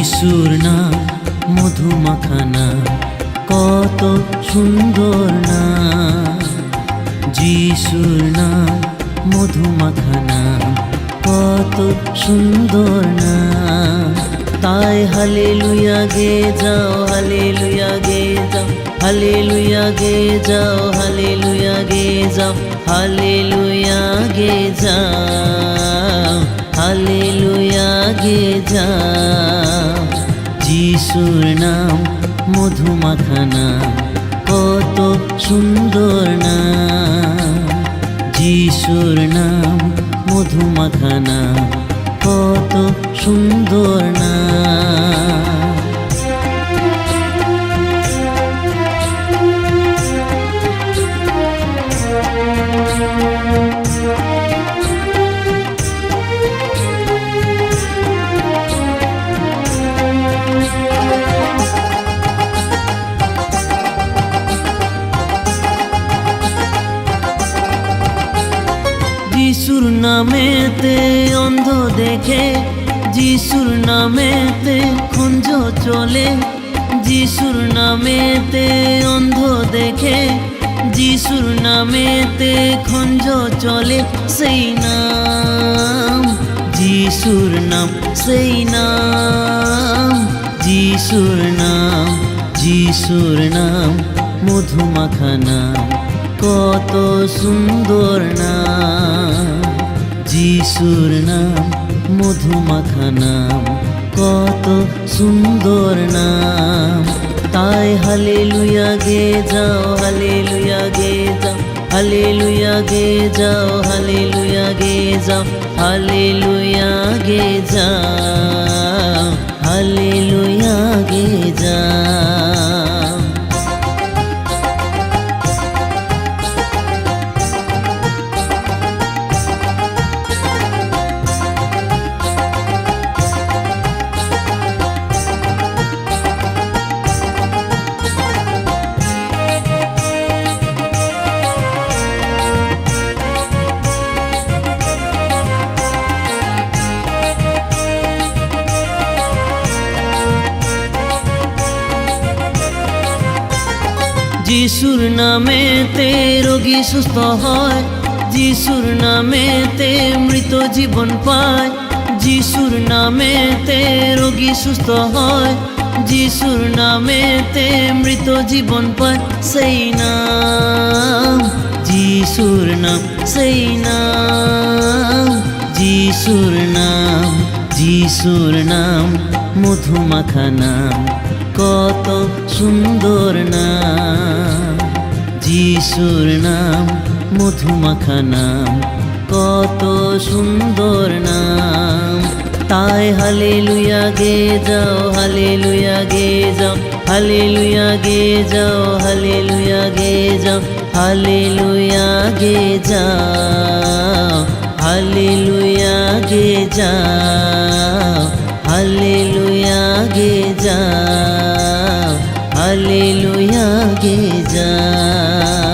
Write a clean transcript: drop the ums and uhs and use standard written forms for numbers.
যিশুর নাম মধুমাখা নাম, কত সুন্দর নাম। যিশুর নাম মধুমাখা নাম, কত সুন্দর নাম। তাই হালেলুয়া গে যাও, হালেলুয়া গে যাও, হালেলুয়া গে যাও, হালেলুয়া গে যাও, হালেলুয়া গে যাও, হালেলুয়া গে যাও। যিশুর নাম মধুমাখা নাম, কত সুন্দর নাম। যিশুর নাম মধুমাখা নাম, কত সুন্দর নাম। যিশুর নামেতে অন্ধ দেখে, যিশুর নামেতে খুঞ্জ চলে। যিশুর নামেতে অন্ধ দেখে, যিশুর নামেতে খুঞ্জ চলে। সেই নাম যিশুর নাম, সেই নাম যিশুর নাম। যিশুর নাম মধুমাখা নাম, কত সুন্দর নাম। যিশুর নাম মধুমাখা নাম, কত সুন্দর নাম। তাই হালেলুয়া গে যাও, হালেলুয়া গে যাও, হালেলুয়া গে যাও, হালেলুয়া গে যাও, হালেলুয়া গে যাও, হালেলুয়া গে যাও। যিশুর নামেতে রোগী সুস্থ হয়, যিশুর নামেতে মৃত জীবন পায়। যিশুর নামেতে রোগী সুস্থ হয়, যিশুর নামেতে মৃত জীবন পায়। সেই নাম যিশুর নাম, সেই নাম যিশুর নাম। যিশুর নাম মধুমাখা নাম, কত সুন্দর নাম। যিশুর নাম মধুমাখা নাম, কত সুন্দর নাম। তাই হালেলুয়া গে যাও, হালেলুয়া গে যাও, হালেলুয়া গে যাও, হালেলুয়া গে যাও, হালেলুয়া গে যাও, হালেলুয়া গে যাও, হালেলুয়া গে যাও, হালেলুয়া গে যাও।